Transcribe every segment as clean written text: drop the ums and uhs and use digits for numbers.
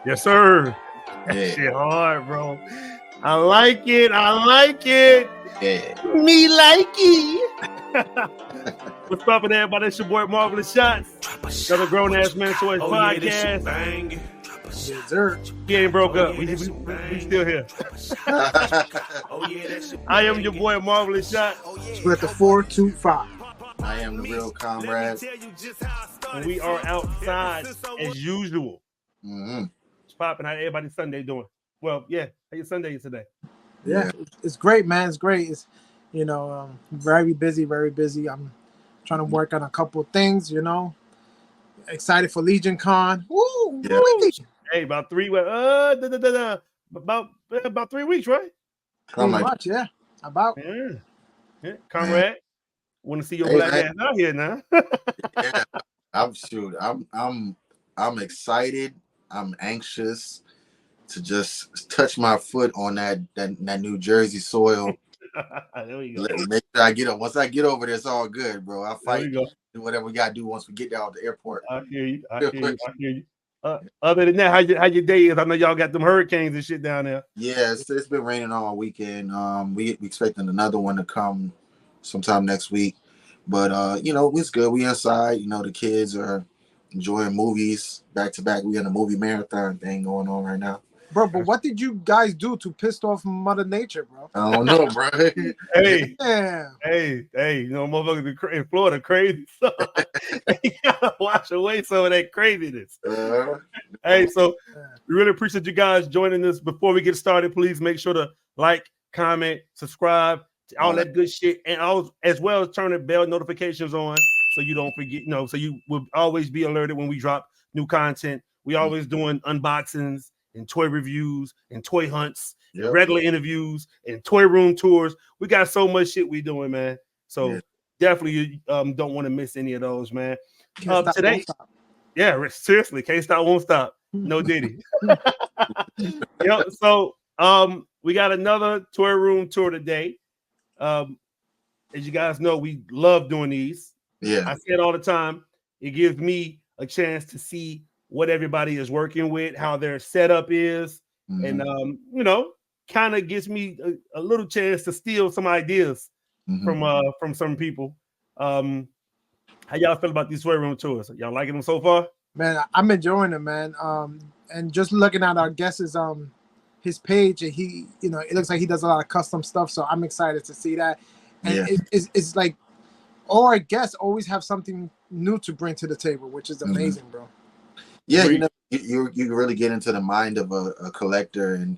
Yes, sir. Yeah. Shit hard, bro. I like it. I like it. Yeah. Me like it. What's poppin', everybody? It's your boy Marvelous Shots. Another GrownAssMenToyz podcast. Yes, sir. He ain't broke up. We still here. I am your boy Marvelous Shots. Split the 425. I am the real comrade. And we are outside as usual. Mm-hmm. What's poppin'? How everybody Sunday doing? Well, yeah. How your Sunday is today? Yeah, it's great, man. It's great. It's, very busy, very busy. I'm trying to work on a couple things, Excited for Legion Con. Woo! Yeah. Hey, about 3 weeks. About 3 weeks, right? Pretty much, yeah. About. Yeah. Comrade, want to see your black ass out here now? Yeah, I'm excited. I'm anxious to just touch my foot on that New Jersey soil. There we go. Make sure I get up. Once I get over there, it's all good, bro. I'll fight. Do whatever we gotta do once we get down to the airport. I hear you. Other than that, how your day is? I know y'all got them hurricanes and shit down there. Yeah, it's been raining all weekend. We expecting another one to come sometime next week. But it's good. We inside. The kids are enjoying movies back to back. We got a movie marathon thing going on right now. Bro, but what did you guys do to piss off Mother Nature, bro? I don't know, bro. Hey, damn. Motherfuckers in Florida crazy. So you gotta wash away some of that craziness. Hey, so we really appreciate you guys joining us. Before we get started, please make sure to like, comment, subscribe, all that good shit, and as well as turn the bell notifications on so you don't forget. So you will always be alerted when we drop new content. We always doing unboxings and toy reviews and toy hunts, and regular interviews and toy room tours. We got so much shit we doing, man. So definitely you don't want to miss any of those, man. Today, seriously, can't stop, won't stop. No Diddy. So we got another toy room tour today. As you guys know, we love doing these. Yeah, I say it all the time. It gives me a chance to see what everybody is working with, how their setup is, and kind of gives me a little chance to steal some ideas from some people. How y'all feel about these toy room tours? Y'all liking them so far? Man, I'm enjoying them, man. And just looking at our guest's his page, and he, it looks like he does a lot of custom stuff. So I'm excited to see that. And it's like all our guests always have something new to bring to the table, which is amazing, bro. Yeah, you really get into the mind of a collector, and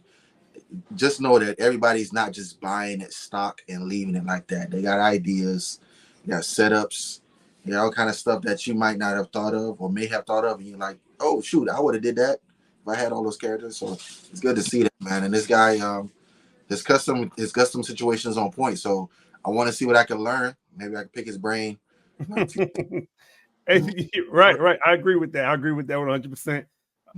just know that everybody's not just buying it stock and leaving it like that. They got ideas, they got setups, all kind of stuff that you might not have thought of or may have thought of, and you're like, oh shoot, I would have did that if I had all those characters. So it's good to see that, man. And this guy, his custom situation is on point. So I want to see what I can learn. Maybe I can pick his brain. Right. I agree with that. 100%.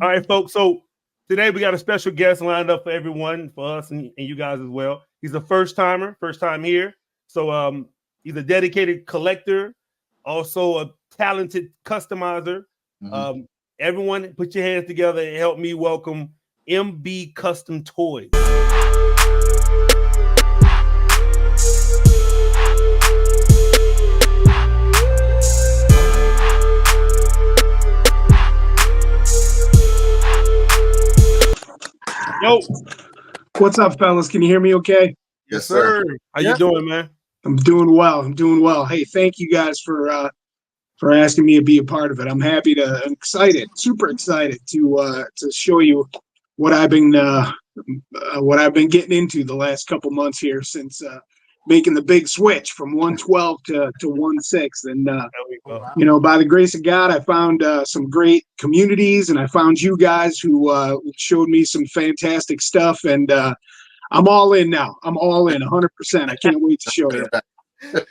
All right, folks. So today we got a special guest lined up for everyone, for us and you guys as well. He's a first time here. So he's a dedicated collector, also a talented customizer. Everyone, put your hands together and help me welcome MBCustomToys. Yo, what's up, fellas? Can you hear me okay? Yes, sir. How you doing, man? I'm doing well. Hey, thank you guys for asking me to be a part of it. I'm excited, super excited to show you what I've been getting into the last couple months here since making the big switch from 112 to 16. And by the grace of God, I found some great communities, and I found you guys who showed me some fantastic stuff, and I'm all in now. I'm all in 100%. I can't wait to show you.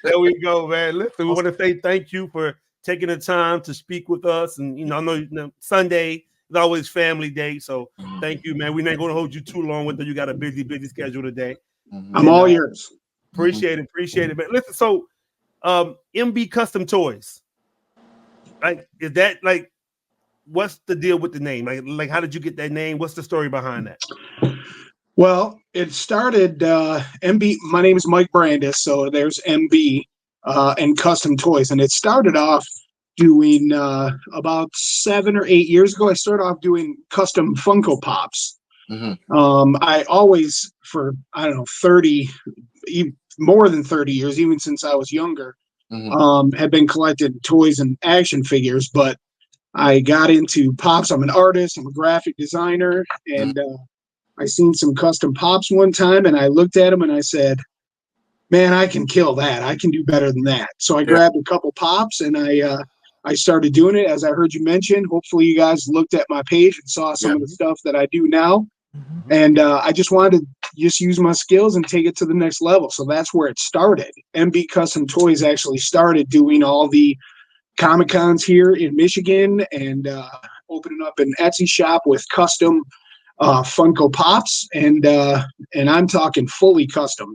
There we go, man. Listen, we want to say thank you for taking the time to speak with us. And I know Sunday is always family day, so thank you, man. We're not going to hold you too long with you got a busy schedule today. I'm all yours. Appreciate it. But listen, so MBCustomToys, like, is that like what's the deal with the name? Like how did you get that name? What's the story behind that? Well, it started MB. My name is Mike Brandis, so there's MB and Custom Toys, and it started off doing about 7 or 8 years ago. I started off doing custom Funko Pops. I always, for I don't know, 30, even more than 30 years, even since I was younger, had been collecting toys and action figures. But I got into Pops. I'm an artist. I'm a graphic designer, and I seen some custom Pops one time, and I looked at them and I said, man, I can kill that. I can do better than that. So I grabbed a couple Pops and I started doing it. As I heard you mention, hopefully you guys looked at my page and saw some of the stuff that I do now. And I just wanted to just use my skills and take it to the next level. So that's where it started. MBCustomToys actually started doing all the Comic-Cons here in Michigan and opening up an Etsy shop with custom Funko Pops, and I'm talking fully custom.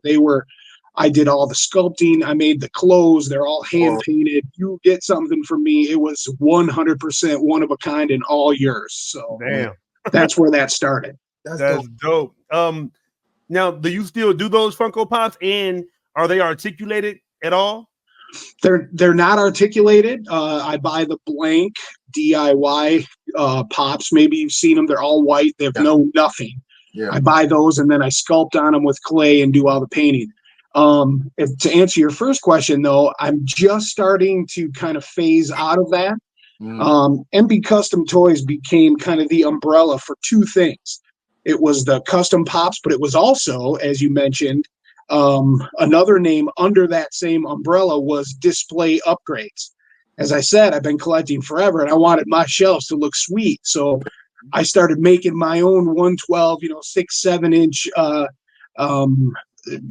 I did all the sculpting. I made the clothes. They're all hand painted. You get something from me, it was 100% one of a kind and all yours. So that's where that started. That's dope. Now, do you still do those Funko Pops, and are they articulated at all? They're not articulated. I buy the blank DIY Pops. Maybe you've seen them. They're all white. They have no nothing. I buy those and then I sculpt on them with clay and do all the painting. To answer your first question, though, I'm just starting to kind of phase out of that. MBCustomToys became kind of the umbrella for two things. It was the custom Pops, but it was also, as you mentioned, another name under that same umbrella was Display Upgrades. As I said, I've been collecting forever and I wanted my shelves to look sweet. So I started making my own 112, 6-7 inch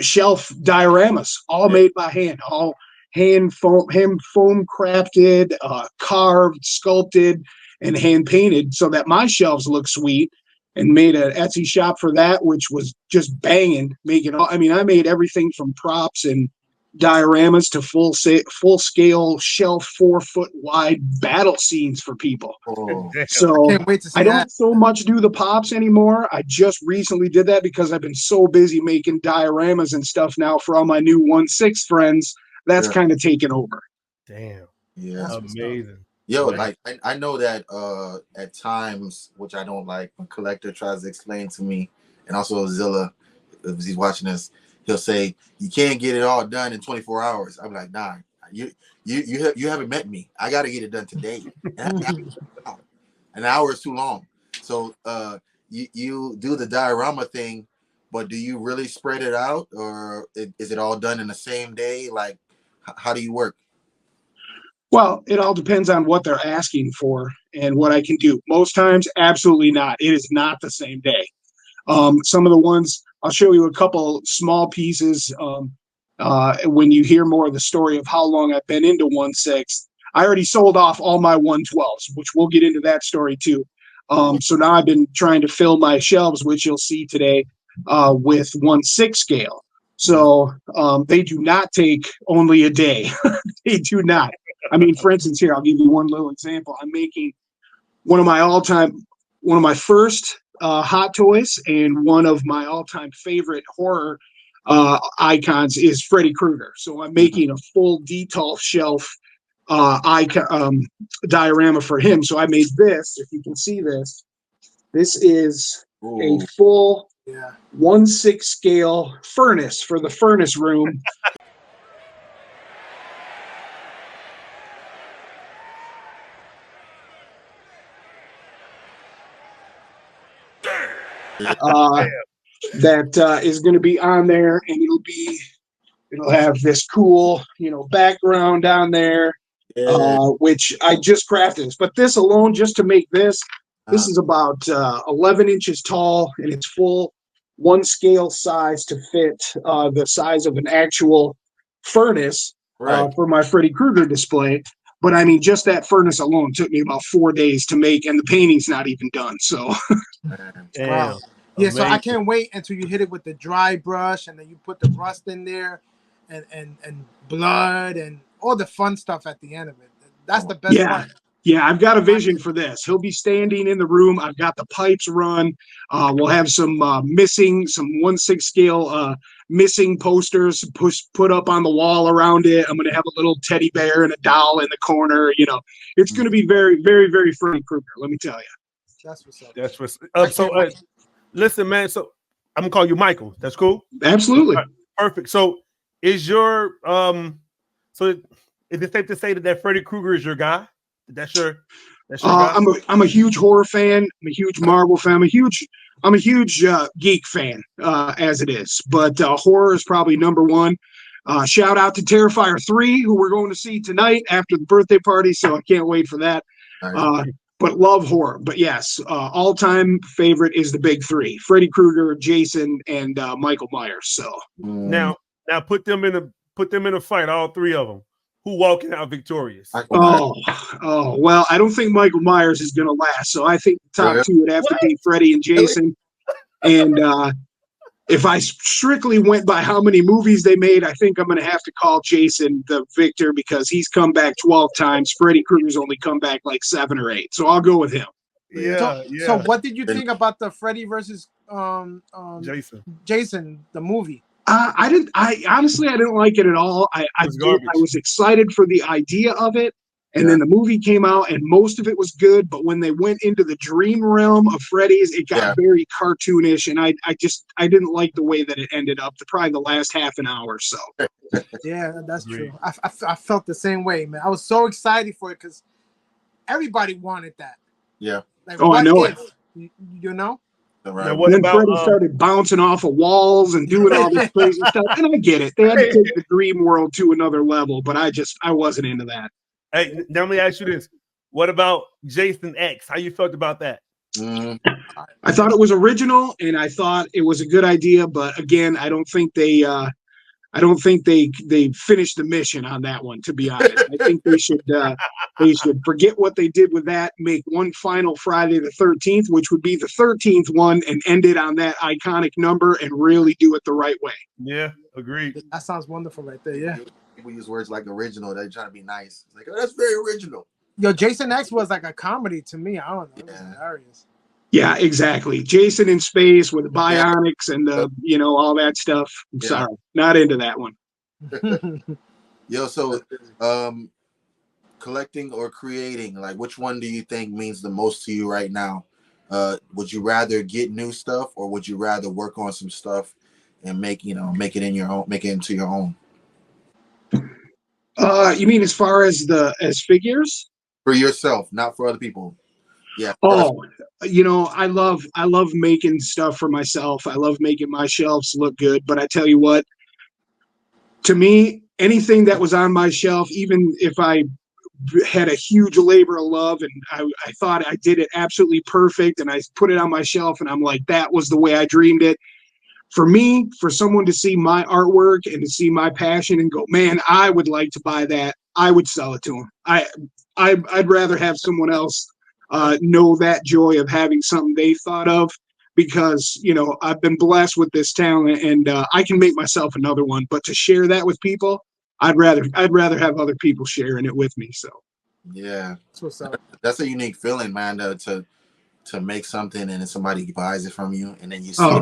shelf dioramas, all made by hand, all hand foam crafted, carved, sculpted, and hand painted so that my shelves look sweet. And made an Etsy shop for that, which was just banging. I made everything from props and dioramas to full scale shelf 4-foot wide battle scenes for people. So I can't wait to see I don't so much do the Pops anymore. I just recently did that because I've been so busy making dioramas and stuff now for all my new 1/6 friends. That's kind of taken over. Damn. Yeah. That's amazing. Yo, like I know that at times, which I don't like, when collector tries to explain to me, and also Zilla, if he's watching this, he'll say you can't get it all done in 24 hours. I'm like, nah, you haven't met me. I got to get it done today. An hour is too long. So you do the diorama thing, but do you really spread it out, or is it all done in the same day? Like, how do you work? Well, it all depends on what they're asking for and what I can do. Most times, absolutely not. It is not the same day. Some of the ones, I'll show you a couple small pieces when you hear more of the story of how long I've been into 1/6. I already sold off all my 112s, which we'll get into that story too. So now I've been trying to fill my shelves, which you'll see today, with 1/6 scale. So they do not take only a day. They do not. I mean, for instance, here, I'll give you one little example. I'm making one of my first Hot Toys, and one of my all-time favorite horror icons is Freddy Krueger. So I'm making a full detail shelf diorama for him. So I made this, if you can see this. This is a full 1/6 scale furnace for the furnace room. That is going to be on there, and it'll have this cool, background down there, which I just crafted this. But this alone, just to make this is about 11 inches tall, and it's full 1 scale size to fit the size of an actual furnace for my Freddy Krueger display. But I mean, just that furnace alone took me about 4 days to make, and the painting's not even done. So, wow. Yeah, so I can't wait until you hit it with the dry brush, and then you put the rust in there, and blood and all the fun stuff at the end of it. That's the best part. Yeah, I've got a vision for this. He'll be standing in the room. I've got the pipes run. We'll have some missing, some 1/6 scale missing posters put up on the wall around it. I'm going to have a little teddy bear and a doll in the corner. You know, it's going to be very, very, very Freddy Krueger. Let me tell you. That's what's up. That's what's up. So, listen, man. So I'm gonna call you Michael. That's cool. Absolutely. Right, perfect. So, is your so is it safe to say that Freddy Krueger is your guy? That's your guy? I'm a huge horror fan. I'm a huge Marvel fan. I'm a huge geek fan as it is. But horror is probably number one. Shout out to Terrifier 3, who we're going to see tonight after the birthday party. So I can't wait for that. But love horror. But yes, all-time favorite is the big three: Freddy Krueger, Jason, and Michael Myers. So now put them in a fight, all three of them. Who walking out victorious? Oh, well, I don't think Michael Myers is going to last. So I think the top two would have to be Freddy and Jason. And if I strictly went by how many movies they made, I think I'm going to have to call Jason the victor because he's come back 12 times. Freddy Krueger's only come back like 7 or 8. So I'll go with him. So what did you think about the Freddy versus Jason, the movie? I honestly didn't like it at all. I was excited for the idea of it. And then the movie came out and most of it was good. But when they went into the dream realm of Freddy's, it got very cartoonish. And I didn't like the way that it ended up, probably the last half an hour or so. Yeah, that's true. I felt the same way, man. I was so excited for it because everybody wanted that. Yeah. Like, I know it. You know? Right. And then Freddy started bouncing off of walls and doing all this crazy stuff. And I get it. They had to take the dream world to another level, but I wasn't into that. Hey, now let me ask you this. What about Jason X? How you felt about that? I thought it was original and I thought it was a good idea, but again, I don't think they finished the mission on that one, to be honest. I think they should forget what they did with that, make one final Friday the 13th, which would be the 13th one, and end it on that iconic number and really do it the right way. Yeah, agreed. That sounds wonderful right there, yeah. People use words like original. They're trying to be nice. It's like, oh, that's very original. Yo, Jason X was like a comedy to me. I don't know. It was hilarious. Yeah, exactly. Jason in space with the bionics and the, all that stuff. I'm sorry, not into that one. Yo, so collecting or creating, like which one do you think means the most to you right now? Would you rather get new stuff or would you rather work on some stuff and make it into your own? You mean as far as figures? For yourself, not for other people. Yeah. I love making stuff for myself. I love making my shelves look good. But I tell you what, to me, anything that was on my shelf, even if I had a huge labor of love and I thought I did it absolutely perfect and I put it on my shelf and I'm like, that was the way I dreamed it. For me, for someone to see my artwork and to see my passion and go, man, I would like to buy that, I would sell it to them. I'd rather have someone else know that joy of having something they thought of, because I've been blessed with this talent and I can make myself another one. But to share that with people, I'd rather have other people sharing it with me. So yeah, that's a unique feeling, man. To make something and then somebody buys it from you and then you see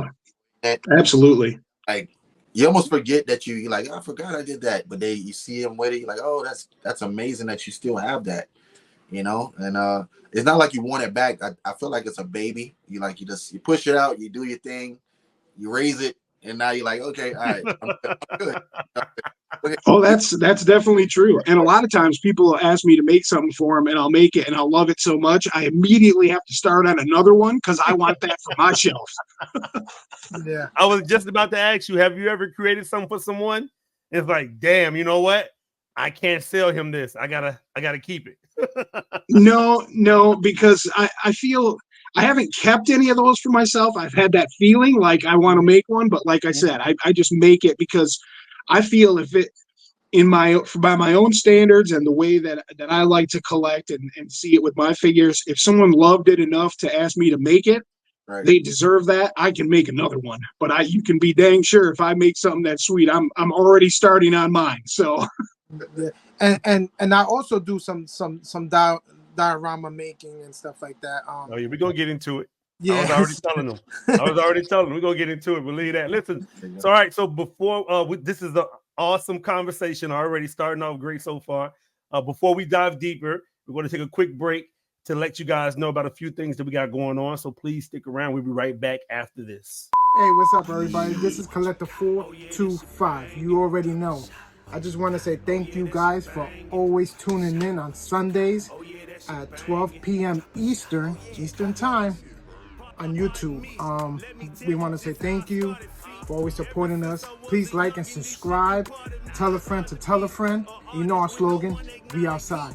it. Absolutely. Like you almost forget that you're like, I forgot I did that, but you see them with it, you're like, oh, that's amazing that you still have that, and it's not like you want it back. I feel like it's a baby. You push it out, you do your thing, you raise it, and now you're like, okay, all right, I'm good. Okay. Oh, that's definitely true. And a lot of times people will ask me to make something for them and I'll make it and I'll love it so much I immediately have to start on another one because I want that for my shelf. Yeah. I was just about to ask you, have you ever created something for someone? It's like, damn, you know what? I can't sell him this. I gotta keep it. No, because I feel I haven't kept any of those for myself. I've had that feeling like I want to make one, but like I said, I just make it because I feel if it by my own standards and the way that I like to collect and see it with my figures, if someone loved it enough to ask me to make it, right, they deserve that. I can make another one, but you can be dang sure if I make something that's sweet, I'm already starting on mine. So yeah. And I also do some diorama making and stuff like that. Oh yeah, we're gonna get into it. Yeah, I was already telling them. We're gonna get into it. Believe that. Listen. So all right. So before this is an awesome conversation. Already starting off great so far. Before we dive deeper, we're going to take a quick break to let you guys know about a few things that we got going on. So please stick around. We'll be right back after this. Hey, what's up, everybody? This is Collector 425. You already know. I just want to say thank you guys for always tuning in on Sundays at 12 p.m. Eastern time on YouTube. We want to say thank you for always supporting us. Please like and subscribe. Tell a friend to tell a friend. You know our slogan, we outside.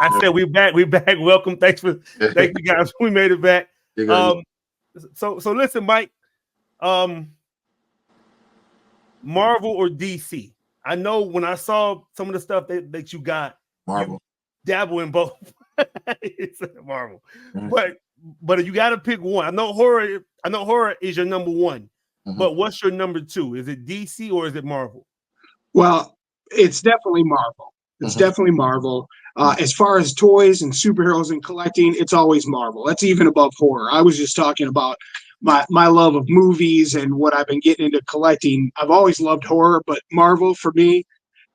I said we back. Welcome. Thank you guys. We made it back. So listen, Mike. Marvel or DC? I know when I saw some of the stuff that you got, Marvel. You dabble in both. It's Marvel, but you got to pick one. I know horror is your number one, but what's your number two? Is it DC or is it Marvel? Well, it's definitely Marvel. It's definitely Marvel. As far as toys and superheroes and collecting, it's always Marvel. That's even above horror. I was just talking about my love of movies and what I've been getting into collecting. I've always loved horror, but Marvel for me,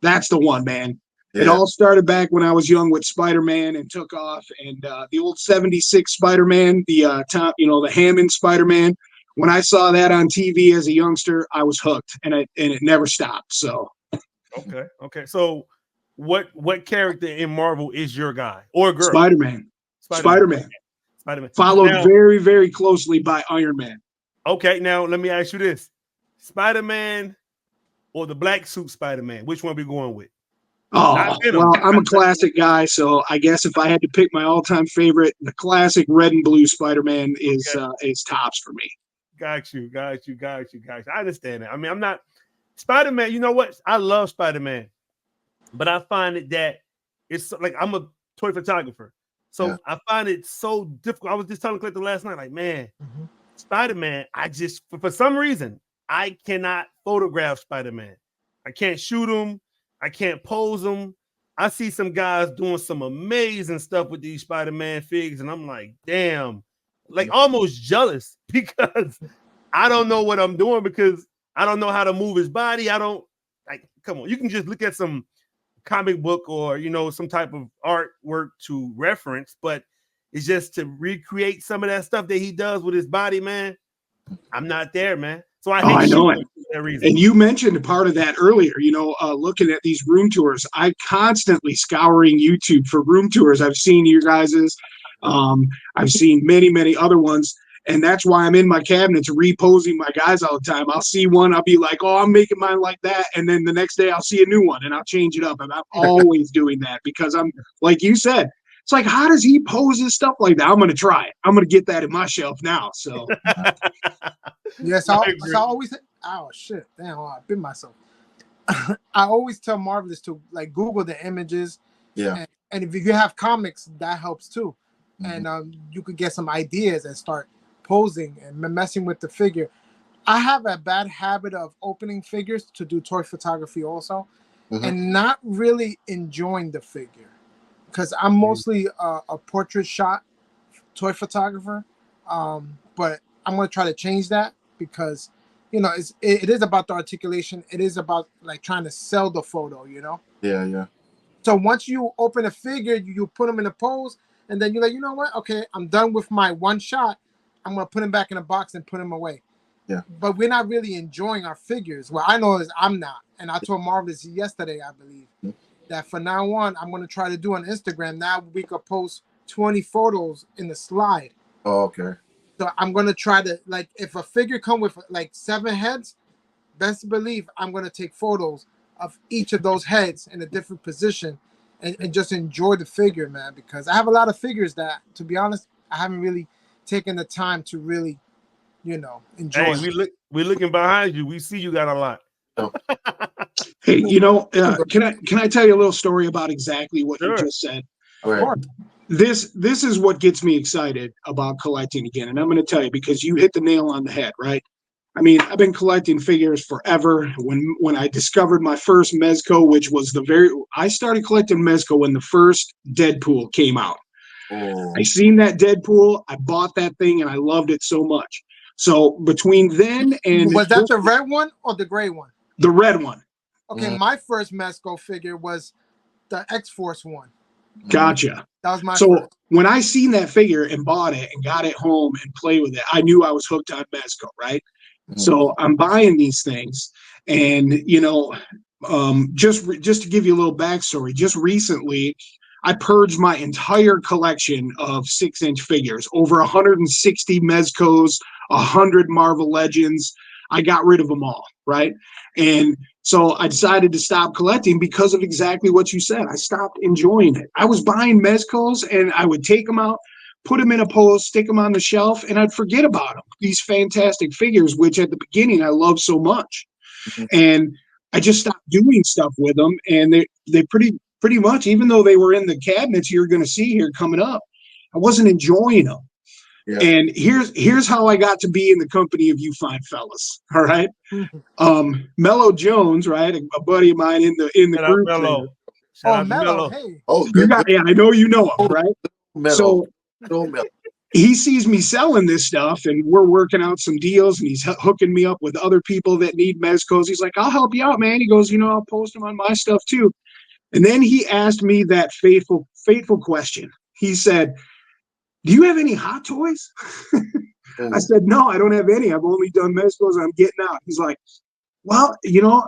that's the one, man. Yeah. It all started back when I was young with Spider-Man and took off, and the old '76 Spider-Man, the Hammond Spider-Man. When I saw that on TV as a youngster, I was hooked, and it never stopped. So, okay. So, what character in Marvel is your guy or girl? Spider-Man. Followed very, very closely by Iron Man. Okay, now let me ask you this: Spider-Man or the black suit Spider-Man? Which one we going with? Oh, well, I'm a classic guy, so I guess if I had to pick my all-time favorite, the classic red and blue Spider-Man is tops for me. Got you. I understand that. I mean, I'm not Spider-Man. You know what? I love Spider-Man, but I find it that it's like I'm a toy photographer, so I find it so difficult. I was just telling Collector last night, like, man, Spider-Man. I just for some reason I cannot photograph Spider-Man. I can't shoot him. I can't pose them. I see some guys doing some amazing stuff with these Spider-Man figs, and I'm like, damn, like almost jealous because I don't know what I'm doing because I don't know how to move his body. I don't like. Come on, you can just look at some comic book or some type of artwork to reference, but it's just to recreate some of that stuff that he does with his body, man. I'm not there, man. So I know it. And you mentioned a part of that earlier, looking at these room tours. I constantly scouring YouTube for room tours. I've seen your guys's. I've seen many, many other ones. And that's why I'm in my cabinets reposing my guys all the time. I'll see one. I'll be like, oh, I'm making mine like that. And then the next day I'll see a new one and I'll change it up. And I'm always doing that because I'm, like you said, it's like, how does he pose his stuff like that? I'm going to try it. I'm going to get that in my shelf now. So, yes, I always, oh shit, damn, I bit myself. I always tell Marvelous to like Google the images. Yeah. And if you have comics, that helps too. And you could get some ideas and start posing and messing with the figure. I have a bad habit of opening figures to do toy photography also, and not really enjoying the figure. Because I'm mostly a portrait shot toy photographer, but I'm going to try to change that because, it is about the articulation. It is about like trying to sell the photo, Yeah. So once you open a figure, you put them in a pose, and then you're like, you know what? Okay, I'm done with my one shot. I'm going to put them back in a box and put them away. Yeah. But we're not really enjoying our figures. Well, I know is I'm not. And I told Marvelous yesterday, I believe, that from now on, I'm going to try to do on Instagram. Now we could post 20 photos in the slide. Oh, okay. So I'm going to try to, like, if a figure come with like 7 heads, best believe I'm going to take photos of each of those heads in a different position and just enjoy the figure, man, because I have a lot of figures that, to be honest, I haven't really taken the time to really, enjoy. Hey, we're looking behind you. We see you got a lot. Oh. Hey, can I tell you a little story about exactly what you just said? Right. This is what gets me excited about collecting again, and I'm going to tell you because you hit the nail on the head, right? I mean, I've been collecting figures forever. When I discovered my first Mezco, which was I started collecting Mezco when the first Deadpool came out. I seen that Deadpool, I bought that thing, and I loved it so much. So between then and was that the red one or the gray one? The red one. Okay, my first Mezco figure was the X-Force one. Gotcha. That was my so first. When I seen that figure and bought it and got it home and played with it, I knew I was hooked on Mezco, right? So I'm buying these things, and you know, just to give you a little backstory, just recently I purged my entire collection of 6-inch figures, over 160 Mezcos, 100 Marvel Legends. I got rid of them all, right? And so I decided to stop collecting because of exactly what you said. I stopped enjoying it. I was buying Mezcos and I would take them out, put them in a pose, stick them on the shelf, and I'd forget about them. These fantastic figures, which at the beginning I loved so much. And I just stopped doing stuff with them. And they pretty much, even though they were in the cabinets you're going to see here coming up, I wasn't enjoying them. Yeah. And here's how I got to be in the company of you fine fellas. All right. Mello Jones, right? A buddy of mine in the group. Mello. Mello. Hey. Oh, good. Yeah, I know you know him, right? Mello. So he sees me selling this stuff and we're working out some deals and he's hooking me up with other people that need Mezcos. He's like, I'll help you out, man. He goes, you know, I'll post them on my stuff too. And then he asked me that fateful question. He said, do you have any hot toys? I said, no, I don't have any. I've only done Mezcos. I'm getting out. He's like, well, you know,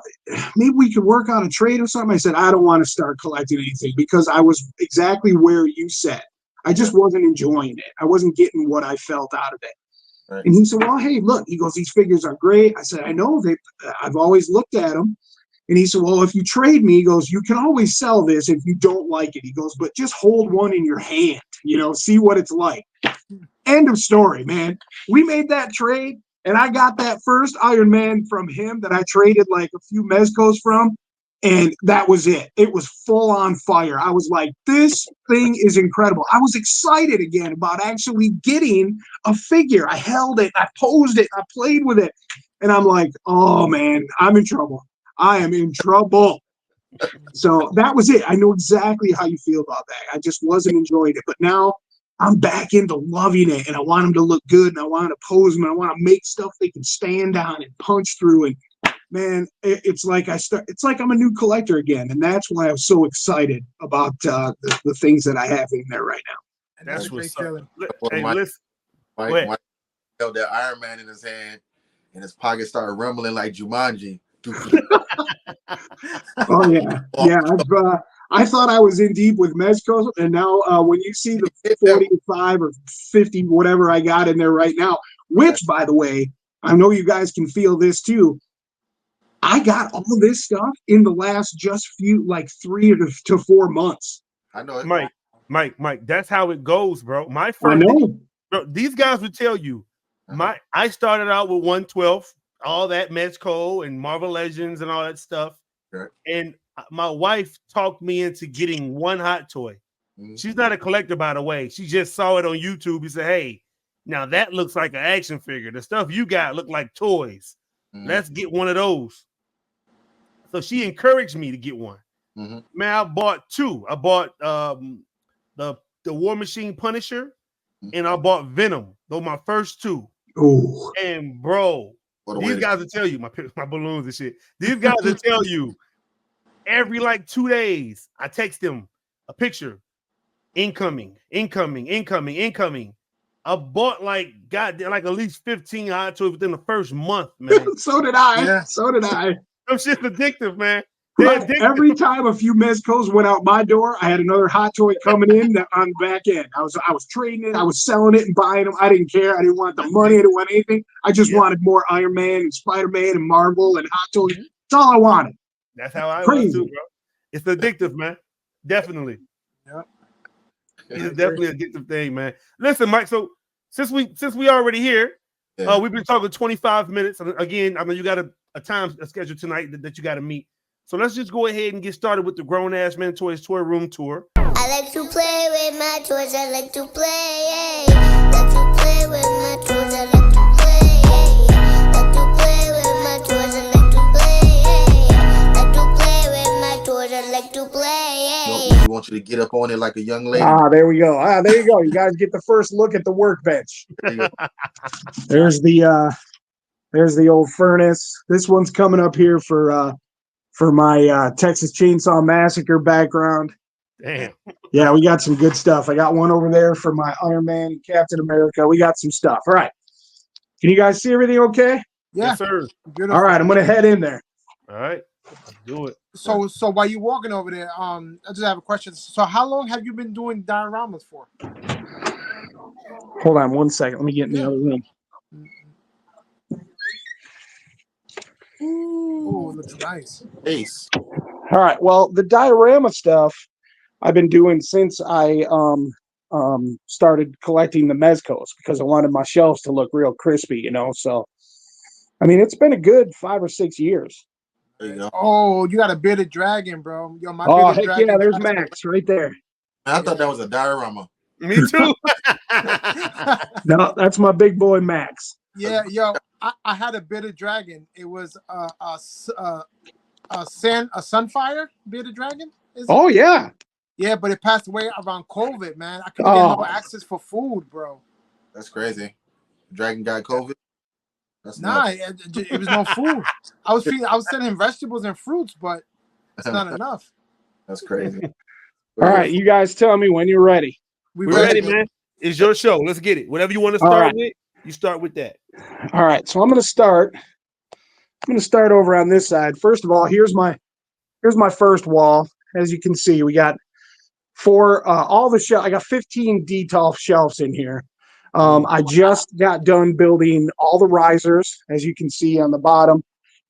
maybe we could work on a trade or something. I said, I don't want to start collecting anything because I was exactly where you said. I just wasn't enjoying it. I wasn't getting what I felt out of it. Right. And he said, well, hey, look, he goes, these figures are great. I said, I know I've always looked at them. And he said, well, if you trade me, he goes, you can always sell this if you don't like it. He goes, but just hold one in your hand, you know, see what it's like. End of story, man. We made that trade, and I got that first Iron Man from him that I traded like a few Mezcos from, and that was it. It was full on fire. I was like, this thing is incredible. I was excited again about actually getting a figure. I held it, I posed it, I played with it, and I'm like, oh, man, I'm in trouble. I am in trouble. So that was it. I know exactly how you feel about that. I just wasn't enjoying it. But now I'm back into loving it, and I want them to look good, and I want to pose them, and I want to make stuff they can stand on and punch through. And man, it's like I'm a new collector again, and that's why I was so excited about the things that I have in there right now. And that's a great feeling. Hey, listen, Mike held that Iron Man in his hand, and his pocket started rumbling like Jumanji. Oh yeah. I thought I was in deep with Mezco, and now when you see the 45 or 50 whatever I got in there right now, which by the way, I know you guys can feel this too. I got all this stuff in the last just few, like 3 to 4 months. I know it. Mike, that's how it goes, bro. My friend, bro, these guys would tell you. I started out with 112. All that Mezco and Marvel Legends and all that stuff. Right. And my wife talked me into getting one hot toy. She's not a collector, by the way. She just saw it on YouTube. He said, hey, now that looks like an action figure. The stuff you got look like toys. Let's get one of those. So she encouraged me to get one. Man, I bought 2. I bought the War Machine Punisher and I bought Venom. Those were my first 2. Ooh. And bro, these guys will tell you, my balloons and shit. These guys will tell you every like 2 days, I text them a picture. Incoming. I bought like at least 15 hot toys within the first month, man. So did I. Yeah. So did I. Them shit's addictive, man. Right. Every time a few Mezcos went out my door, I had another hot toy coming in on the back end. I was trading it, I was selling it and buying them. I didn't care. I didn't want the money. I didn't want anything. I just wanted more Iron Man and Spider-Man and Marvel and hot toys. That's all I wanted. That's how I was too, bro. It's addictive, man. Definitely. Yeah. It's definitely an addictive thing, man. Listen, Mike. So since we already here, we've been talking 25 minutes. Again, I mean, you got a time schedule tonight that you got to meet. So let's just go ahead and get started with the GrownAssMenToyz Toy Room Tour. I like to play with my toys. I like to play. Like to play with my toys. I like to play. Like to play. want you to get up on it like a young lady. There we go. There you go. You guys get the first look at the workbench. There's the old furnace. This one's coming up here for my Texas Chainsaw Massacre background. Damn. Yeah, we got some good stuff. I got one over there for my Iron Man and Captain America. We got some stuff. All right. Can you guys see everything okay? Yeah. Yes, sir. Beautiful. All right, I'm going to head in there. All right. Let's do it. So while you're walking over there, I just have a question. So how long have you been doing dioramas for? Hold on one second. Let me get in the other room. Oh, it looks nice. Ace. All right. Well, the diorama stuff I've been doing since I started collecting the Mezcos because I wanted my shelves to look real crispy, you know. So, I mean, it's been a good 5 or 6 years. There you go. Oh, you got a bearded dragon, bro. Yo, my Oh, bearded heck dragon. yeah, there's Max right there. I thought that was a diorama. Me too. No, that's my big boy Max. Yeah, yo, I had a bearded dragon. It was a sunfire bearded dragon. Oh yeah. Yeah, but it passed away around COVID, man. I couldn't get no access for food, bro. That's crazy. Dragon got COVID. That's Nah, it was no food. I was sending him vegetables and fruits, but it's not enough. That's crazy. All right, you guys tell me when you're ready. We're ready, man. It's your show. Let's get it. Whatever you want to start with, you start with that. All right, so I'm going to start over on this side. First of all, here's my first wall. As you can see, we got all the shelves. I got 15 DTOF shelves in here. I just got done building all the risers, as you can see on the bottom.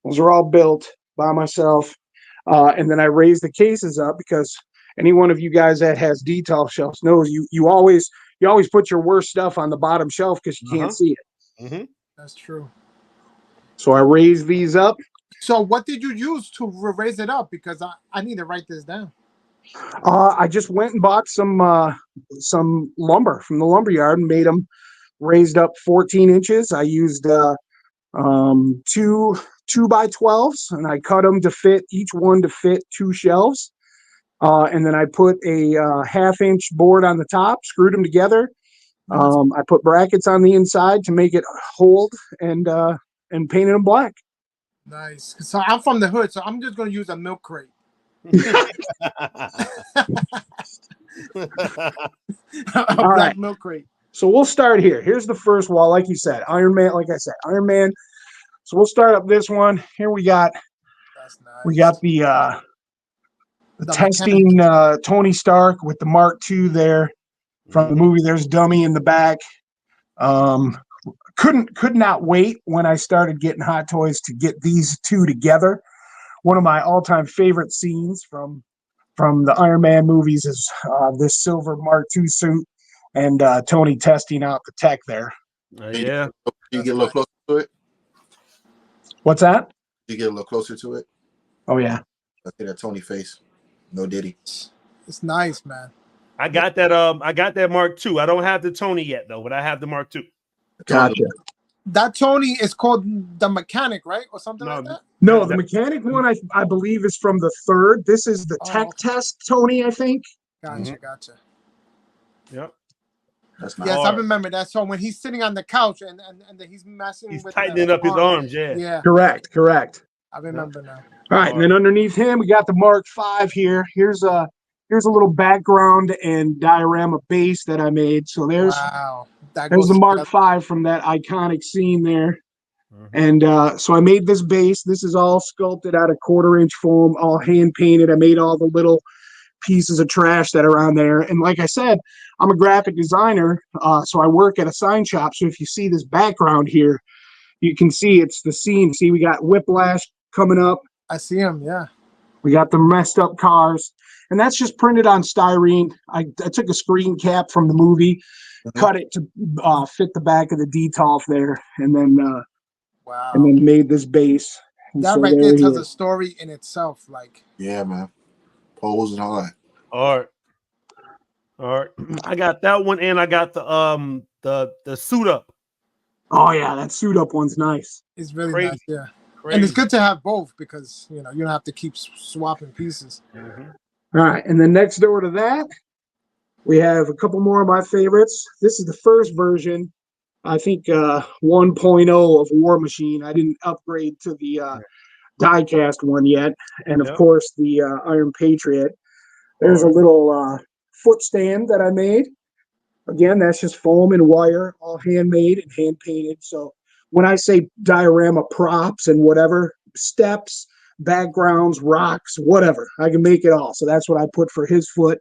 Those are all built by myself. And then I raised the cases up because any one of you guys that has DTOF shelves knows you always put your worst stuff on the bottom shelf because you can't see it. Mm-hmm. That's true. So I raised these up. So what did you use to raise it up? Because I need to write this down. I just went and bought some lumber from the lumberyard and made them raised up 14 inches. I used 2 by 12s and I cut them to fit each one to fit 2 shelves. And then I put a 1/2 inch board on the top, screwed them together. I put brackets on the inside to make it hold and painted them black. Nice. So I'm from the hood, so I'm just going to use a milk crate. All right. Milk crate. So we'll start here. Here's the first wall, like you said, Iron Man. Like I said, Iron Man. So we'll start up this one. Here we got. That's nice. We got the testing Tony Stark with the Mark II there from the movie. There's Dummy in the back. Could not wait when I started getting Hot Toys to get these two together. One of my all-time favorite scenes from the Iron Man movies is this silver Mark II suit and Tony testing out the tech there. Yeah. You get a little closer to it? What's that? You get a little closer to it? Oh, yeah. Look at that Tony face. No Diddy. It's nice, man. I got that Mark II. I don't have the Tony yet, though, but I have the Mark II. Gotcha. That Tony is called the Mechanic, right? Or something like that? No, the Mechanic one, I believe, is from the 3rd. This is the Tech Test Tony, I think. Gotcha. Yep. That's not yes, hard. I remember that. So when he's sitting on the couch and he's messing he's with tightening up his arms, yeah. Correct. I remember now. All right, and then underneath him, we got the Mark V here. Here's a little background and diorama base that I made. So there's the Mark V from that iconic scene there. And so I made this base. This is all sculpted out of 1/4 inch foam, all hand painted. I made all the little pieces of trash that are on there. And like I said, I'm a graphic designer, so I work at a sign shop. So if you see this background here, you can see it's the scene. See, we got Whiplash coming up. I see him, yeah. We got the messed up cars. And that's just printed on styrene. I took a screen cap from the movie, cut it to fit the back of the DTOF there, and then made this base. And that so right there tells a story in itself. Like, yeah, man. Pose and all that. All right. I got that one, and I got the suit up. Oh yeah, that suit up one's nice. It's really nice, yeah. Crazy. And it's good to have both because you don't have to keep swapping pieces. All All right, and then next door to that, we have a couple more of my favorites. This is the first version, I think 1.0 of War Machine. I didn't upgrade to the die-cast one yet. And, of course, the Iron Patriot. There's a little foot stand that I made. Again, that's just foam and wire, all handmade and hand-painted. So when I say diorama props and whatever, steps, backgrounds, rocks, whatever, I can make it all. So that's what I put for his foot.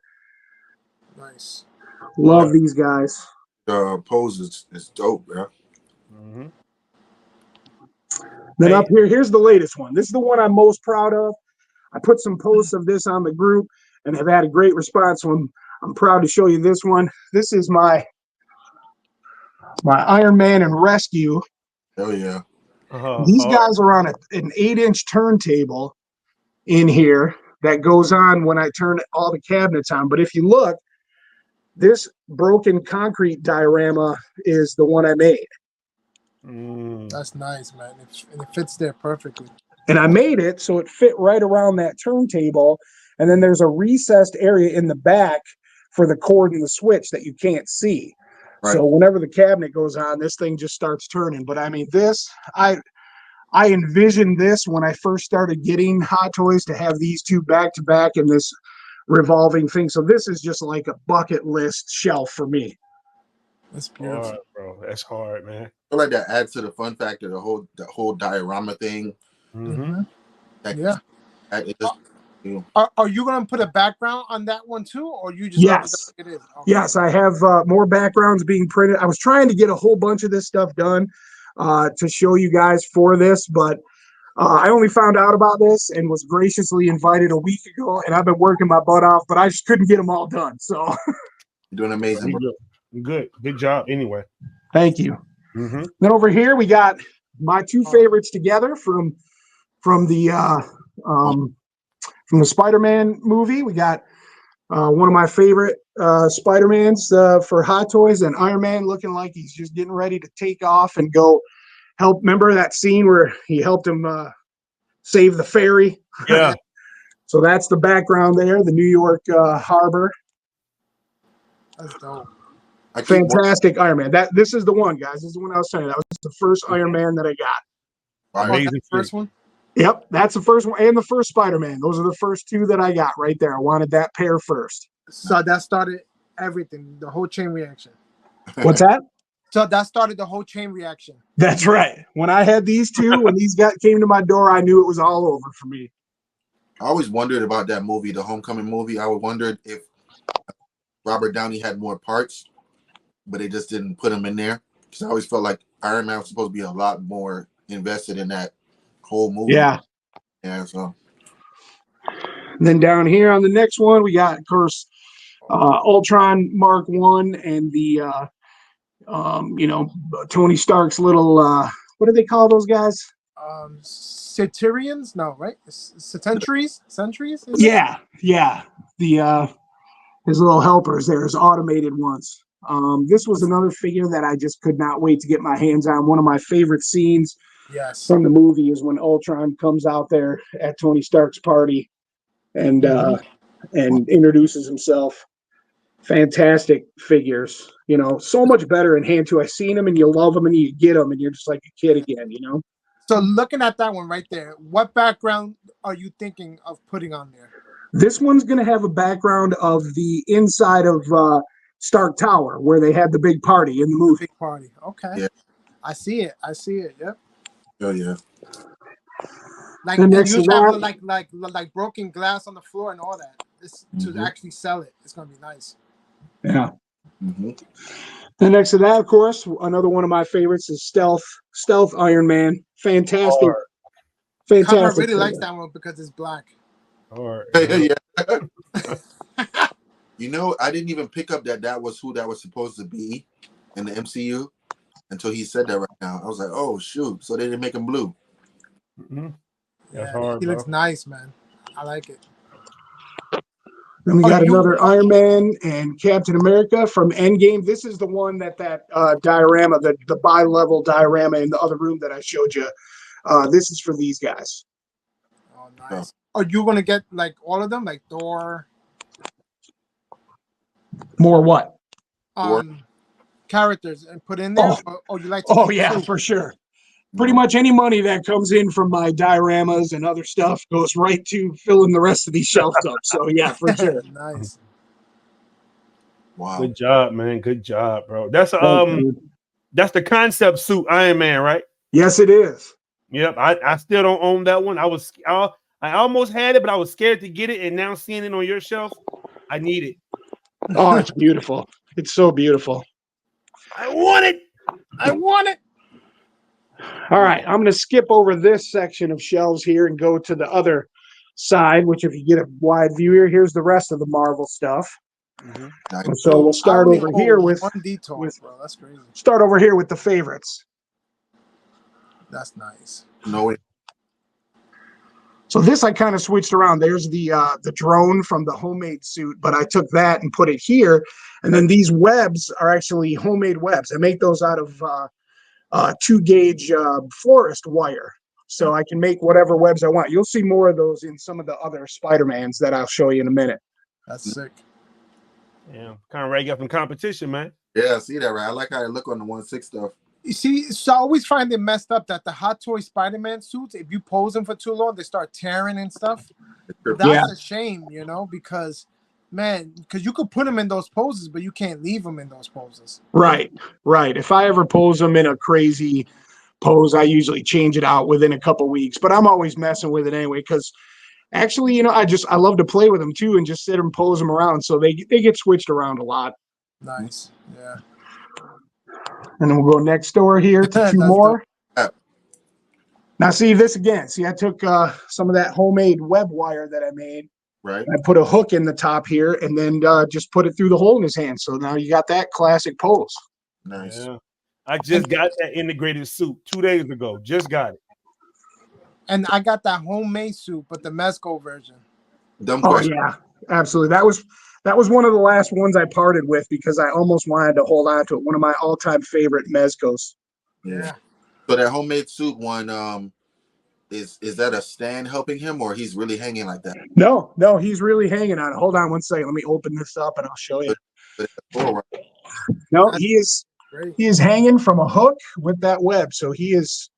Nice. Love these guys. The pose is dope, bro. Mm-hmm. Then up here, here's the latest one. This is the one I'm most proud of. I put some posts of this on the group and have had a great response. So I'm proud to show you this one. This is my Iron Man and Rescue. Oh yeah. These guys are on an 8-inch turntable in here that goes on when I turn all the cabinets on. But if you look, this broken concrete diorama is the one I made. That's nice, man. And it fits there perfectly. And I made it so it fit right around that turntable. And then there's a recessed area in the back for the cord and the switch that you can't see. Right. So whenever the cabinet goes on, this thing just starts turning. But I mean, this, I envisioned this when I first started getting Hot Toys to have these two back to back in this revolving thing. So this is just like a bucket list shelf for me. That's beautiful, hard, bro. That's hard, man. I feel like that adds to the fun factor, the whole diorama thing. Mm-hmm. Are you gonna put a background on that one too, or you just yes, it is? Okay. Yes, I have more backgrounds being printed. I was trying to get a whole bunch of this stuff done to show you guys for this, but I only found out about this and was graciously invited a week ago, and I've been working my butt off, but I just couldn't get them all done. So you're doing amazing. Good job. Anyway, thank you. Mm-hmm. Then over here we got my two favorites together from the Spider-Man movie. We got one of my favorite Spider-Mans for Hot Toys, and Iron Man looking like he's just getting ready to take off and go help. Remember that scene where he helped him save the ferry? Yeah. So that's the background there, the New York harbor. That's dope. Fantastic Iron Man. This is the one, guys. This is the one I was saying. That was the first Iron Man that I got. Amazing. First one? Yep, that's the first one, and the first Spider-Man. Those are the first two that I got right there. I wanted that pair first. So that started everything, the whole chain reaction. What's that? So that started the whole chain reaction. That's right. When I had these two, when these guys came to my door, I knew it was all over for me. I always wondered about that movie, the Homecoming movie. I wondered if Robert Downey had more parts, but they just didn't put him in there. Because I always felt like Iron Man was supposed to be a lot more invested in that whole movie. Yeah. So. And then down here on the next one, we got, of course, Ultron Mark 1 and the, Tony Stark's little, what do they call those guys? Centurions? No, right? Centuries? Yeah. The his little helpers there, his automated ones. This was another figure that I just could not wait to get my hands on. One of my favorite scenes from the movie is when Ultron comes out there at Tony Stark's party and introduces himself. Fantastic figures, so much better in hand too. I seen them and you love them and you get them and you're just like a kid again, So looking at that one right there, what background are you thinking of putting on there? This one's going to have a background of the inside of Stark Tower where they had the big party in the movie. Big party. Okay. Yeah. I see it. Yep. Oh yeah. Like and you have like broken glass on the floor and all that. To actually sell it, it's gonna be nice. Yeah. Mm-hmm. And next to that, of course, another one of my favorites is Stealth Iron Man. Fantastic. Kama really likes that one because it's black. Yeah. I didn't even pick up that was who that was supposed to be in the MCU until he said that right now. I was like, oh shoot! So they didn't make him blue. Mm-hmm. That's hard, he looks nice, man. I like it. Then we got another Iron Man and Captain America from Endgame. This is the one that diorama, the bi-level diorama in the other room that I showed you. This is for these guys. Oh, nice. Are you going to get like all of them, like Thor? More what? Characters and put in there. Or you like to? Oh yeah, for sure. Pretty much any money that comes in from my dioramas and other stuff goes right to filling the rest of these shelves up. So yeah, for sure. Nice. Wow. Good job, man. Good job, bro. That's the concept suit Iron Man, right? Yes, it is. Yep. I still don't own that one. I almost had it, but I was scared to get it. And now seeing it on your shelf, I need it. Oh, it's beautiful. It's so beautiful. I want it. I want it. All right, I'm going to skip over this section of shelves here and go to the other side, which if you get a wide view here, here's the rest of the Marvel stuff. And so we'll start over here with one detail, bro. That's crazy. Start over here with the favorites. That's nice. No. So this I kind of switched around. There's the drone from the homemade suit, but I took that and put it here. And then these webs are actually homemade webs. I make those out of 2-gauge florist wire. So I can make whatever webs I want. You'll see more of those in some of the other Spider-Mans that I'll show you in a minute. That's sick. Yeah, kind of ready up in competition, man. Yeah, I see that, right? I like how I look on the 1/6 stuff. You see, so I always find it messed up that the Hot Toy Spider-Man suits, if you pose them for too long, they start tearing and stuff. That's a shame, you know, because you could put them in those poses, but you can't leave them in those poses. Right. If I ever pose them in a crazy pose, I usually change it out within a couple weeks, but I'm always messing with it anyway, because actually, you know, I love to play with them too and just sit and pose them around. So they get switched around a lot. Nice. Yeah. And then we'll go next door here to two more. Now, see this again. See, I took some of that homemade web wire that I made. Right. I put a hook in the top here and then just put it through the hole in his hand. So now you got that classic pose. Nice. Yeah. I just got that integrated suit 2 days ago. Just got it. And I got that homemade suit, but the Mezco version. Oh yeah, absolutely. That was one of the last ones I parted with because I almost wanted to hold on to it. One of my all-time favorite Mezcos. Yeah. So that homemade suit one, is that a stand helping him, or he's really hanging like that? No, he's really hanging on it. Hold on one second. Let me open this up and I'll show you. No, he is hanging from a hook with that web, so he's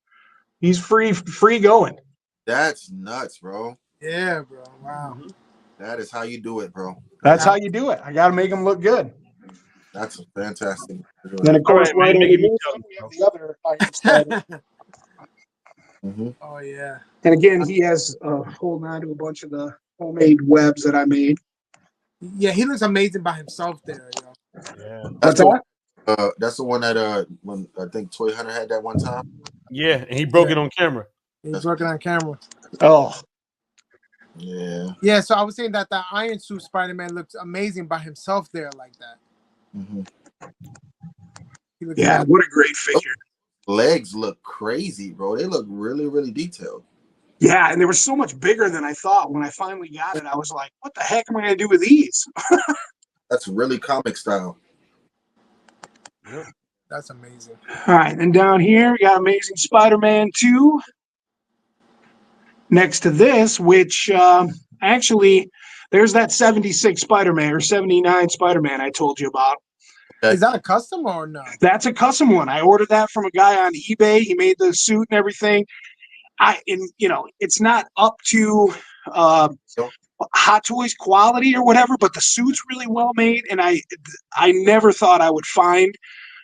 free going. That's nuts, bro. Yeah, bro. Wow. That is how you do it, bro. That's how you do it. I got to make him look good. That's fantastic. Then of course, right over here, we have the other iron stud. Oh yeah. And again, he has holding on to a bunch of the homemade webs that I made. Yeah, he looks amazing by himself there. You know? Yeah. That's the one that when I think Toy Hunter had that one time. Yeah, and he broke it on camera. He's working on camera. Oh. Yeah. Yeah, so I was saying that Iron Suit Spider-Man looks amazing by himself there like that. Yeah, what a great figure. Legs look crazy, bro. They look really, really detailed. Yeah, and they were so much bigger than I thought. When I finally got it, I was like, what the heck am I going to do with these? That's really comic style. Yeah, that's amazing. All right, and down here, we got Amazing Spider-Man 2. Next to this, which actually, there's that 76 Spider-Man or 79 Spider-Man I told you about. Is that a custom or no? That's a custom one. I ordered that from a guy on eBay. He made the suit and everything. It's not up to Hot Toys quality or whatever, but the suit's really well made. And I never thought I would find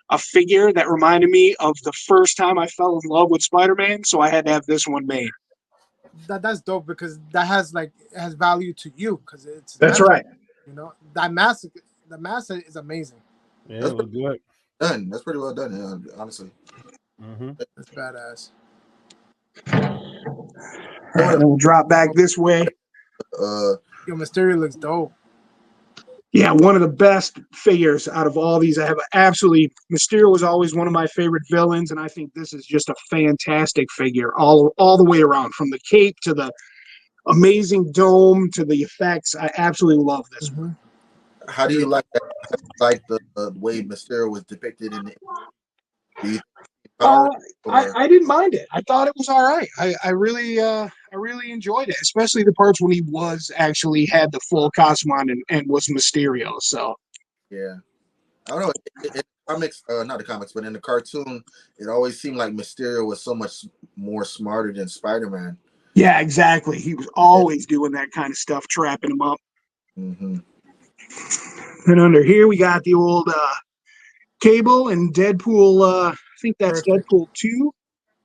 a figure that reminded me of the first time I fell in love with Spider-Man. So I had to have this one made. That's dope because that has value to you because it's. That's right. You know the mask is amazing. Yeah, that's pretty good. Done. That's pretty well done. Yeah, honestly. That's badass. And then we'll drop back this way. Yo, Mysterio looks dope. Yeah, one of the best figures out of all these. I have Mysterio was always one of my favorite villains, and I think this is just a fantastic figure all the way around, from the cape to the amazing dome to the effects. I absolutely love this one. How do you like that? Like the way Mysterio was depicted in the I didn't mind it. I thought it was all right. I really enjoyed it, especially the parts when he was actually had the full costume on and was Mysterio. So Yeah. I don't know. In comics, not the comics, but in the cartoon, it always seemed like Mysterio was so much more smarter than Spider-Man. Yeah, exactly. He was always doing that kind of stuff, trapping him up. Mm-hmm. And under here, we got the old Cable and Deadpool. I think that's Perfect. Deadpool 2.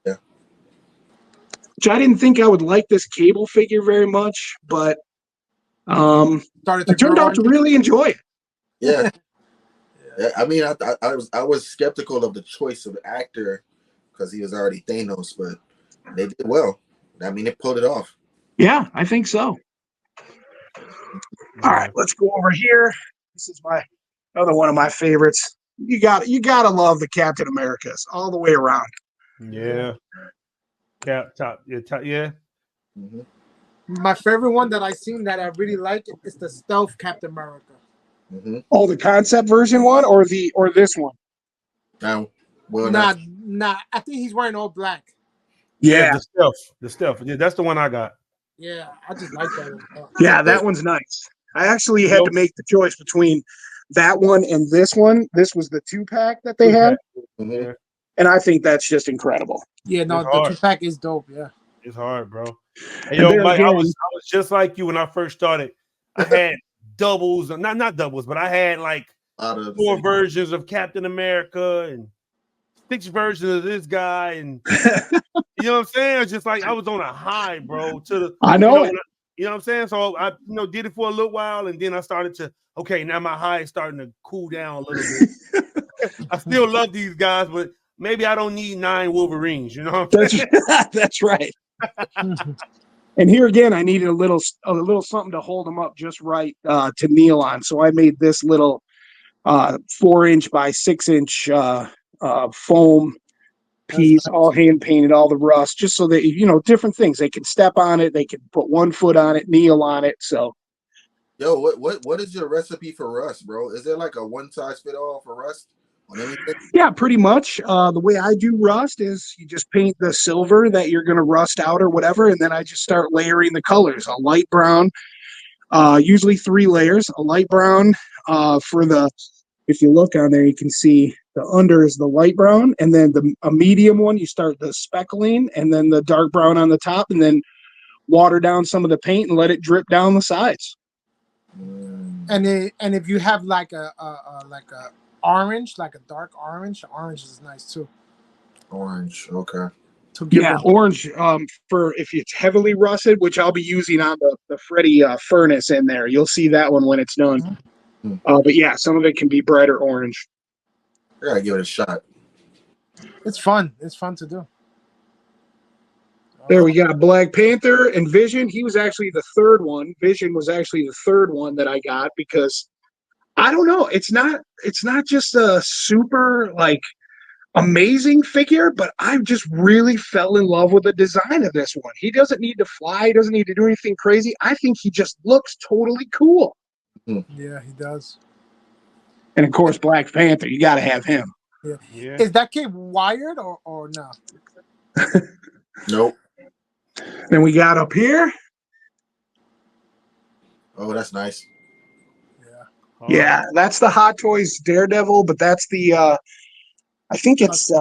Yeah. Which I didn't think I would like this Cable figure very much, but I turned out to really enjoy it. Yeah. Yeah. I mean, I was skeptical of the choice of actor because he was already Thanos, but they did well. I mean, they pulled it off. Yeah, I think so. All right, let's go over here. This is another one of my favorites. You gotta love the Captain Americas all the way around. Yeah. Top. Yeah. Mm-hmm. My favorite one that I seen that I really like is the Stealth Captain America. Mm-hmm. Oh, the concept version one or this one? Now, well, Nah. I think he's wearing all black. Yeah, the stealth. Yeah, that's the one I got. Yeah, I just like that one. Yeah, that one's nice. I actually had to make the choice between that one and this one. This was the 2-pack that they had. Mm-hmm. Yeah. And I think that's just incredible. Yeah, no, the 2-pack is dope. Yeah, it's hard, bro. Hey, yo, Mike, I was just like you when I first started. I had doubles, not doubles, but I had like 4 versions of Captain America and 6 versions of this guy, and you know what I'm saying? It's just like I was on a high, bro. I know it. You know what I'm saying? So I did it for a little while, and then I started to now my high is starting to cool down a little bit. I still love these guys, but maybe I don't need 9 Wolverines. You know what I'm saying? That's right. And here again, I needed a little something to hold them up just right to kneel on. So I made this little 4-inch by 6-inch foam piece, all hand painted, all the rust, just so that different things. They can step on it, they can put one foot on it, kneel on it. So, yo, what is your recipe for rust, bro? Is there like a one size fit all for rust on anything? Yeah, pretty much. The way I do rust is you just paint the silver that you're going to rust out or whatever, and then I just start layering the colors. A light brown, usually 3 layers. A light brown for the. If you look on there, you can see the under is the light brown, and then a medium one, you start the speckling, and then the dark brown on the top, and then water down some of the paint and let it drip down the sides. And if you have like a orange, like a dark orange is nice too. Orange, okay. Orange for if it's heavily rusted, which I'll be using on the Freddy furnace in there. You'll see that one when it's done. Mm-hmm. But yeah, some of it can be brighter orange. I gotta give it a shot. It's fun. It's fun to do. There we got Black Panther and Vision. He was actually the 3rd one. Vision was actually the 3rd one that I got because I don't know. It's not just a super like amazing figure, but I just really fell in love with the design of this one. He doesn't need to fly. He doesn't need to do anything crazy. I think he just looks totally cool. Yeah, he does. And of course, Black Panther, you got to have him. Yeah. Is that kid wired or no? Nope. Then we got up here. Oh, that's nice. Yeah, that's the Hot Toys Daredevil, but that's the I think it's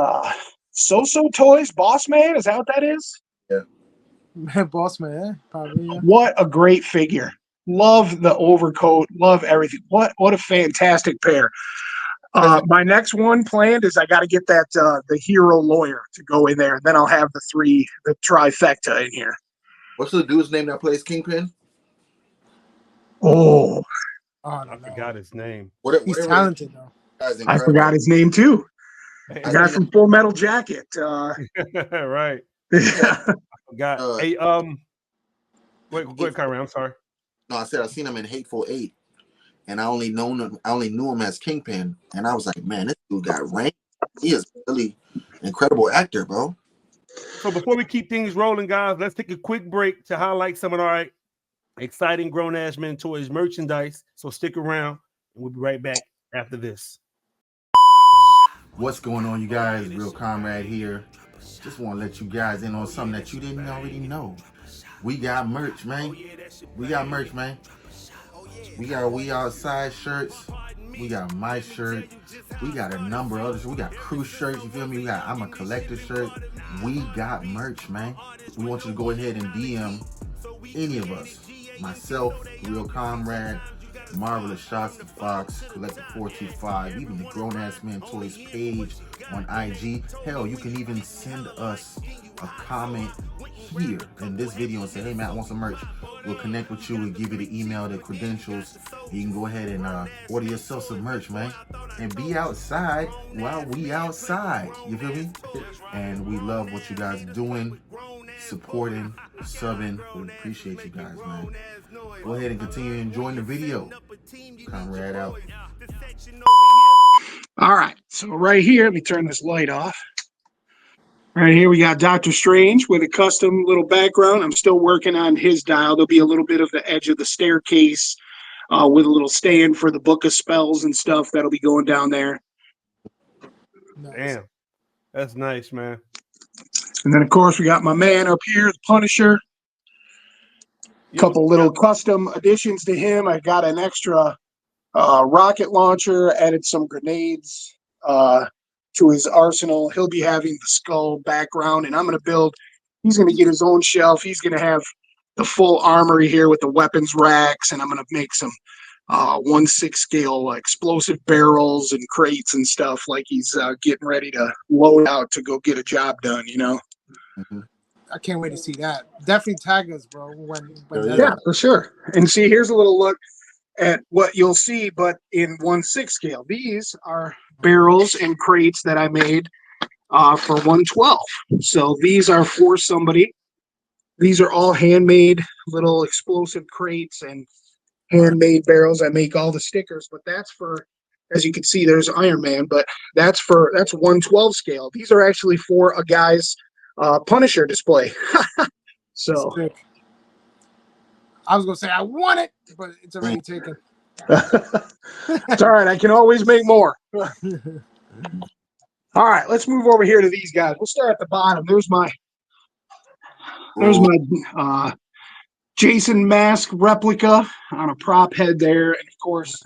So Toys Boss Man. Is that what that is? Yeah. Boss Man, probably. Yeah. What a great figure. Love the overcoat. Love everything. What a fantastic pair. My next one planned is I got to get that the hero lawyer to go in there, and then I'll have the trifecta in here. What's the dude's name that plays Kingpin? Oh, I forgot his name. He's talented though. I forgot his name too. The guy from Full Metal Jacket. Right. Yeah. I forgot. Hey, wait, Kyrie, I'm sorry. No, I said I seen him in Hateful Eight, and I only knew him as Kingpin, and I was like, man, this dude got rank. He is a really incredible actor, bro. So before we keep things rolling, guys, let's take a quick break to highlight some of our exciting GrownAssMenToyz merchandise. So stick around, and we'll be right back after this. What's going on, you guys? Real Comrade here. Just want to let you guys in on something that you didn't already know. We got merch, man. We got We Outside shirts. We got my shirt. We got a number of others. We got crew shirts. You feel me? We got I'm a collector shirt. We got merch, man. We want you to go ahead and DM any of us. Myself, Real Comrade, Marvelous Shots, The Fox, Collector 425, even the Grown Ass Men Toys page on IG. Hell, you can even send us a comment here in this video and say, hey man, I want some merch. We'll connect with you and give you the email, the credentials. You can go ahead and order yourself some merch, man, and be outside while we outside. You feel me? And we love what you guys are doing, supporting, subbing. We appreciate you guys, man. Go ahead and continue enjoying the video. Comrade out. All right, so right here, let me turn this light off. Right here, we got Dr. Strange with a custom little background. I'm still working on his dial. There'll be a little bit of the edge of the staircase with a little stand for the book of spells and stuff that'll be going down there. Damn, that's nice, man. And then, of course, we got my man up here, the Punisher. A couple little custom additions to him. I got an extra rocket launcher, added some grenades to his arsenal. He'll be having the skull background, and I'm going to build, he's going to get his own shelf. He's going to have the full armory here with the weapons racks, and I'm going to make some 1/6 scale explosive barrels and crates and stuff like he's getting ready to load out to go get a job done, you know? Mm-hmm. I can't wait to see that. Definitely tag us, bro. When yeah, for sure. And see, here's a little look at what you'll see, but in 1/6 scale. These are barrels and crates that I made for 112. So these are for somebody. These are all handmade little explosive crates and handmade barrels. I make all the stickers, but that's for, as you can see, there's Iron Man, but that's 112 scale. These are actually for a guy's Punisher display. So I was gonna say I want it, but it's already taken. It's all right. I can always make more. All right, let's move over here to these guys. We'll start at the bottom. There's my Jason mask replica on a prop head there, and of course,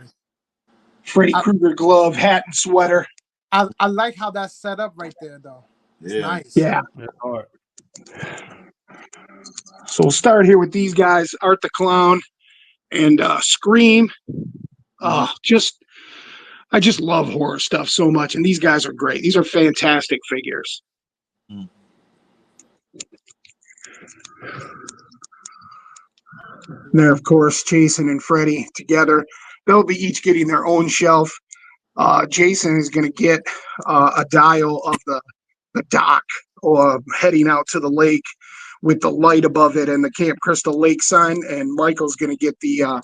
Freddy Krueger glove, hat, and sweater. I like how that's set up right there, though. It's nice. Yeah. So we'll start here with these guys, Art the Clown and Scream. I just love horror stuff so much, and these guys are great. These are fantastic figures. And then, of course, Jason and Freddy together. They'll be each getting their own shelf. Jason is going to get a dial of the dock heading out to the lake with the light above it and the Camp Crystal Lake sign, and Michael's going to get the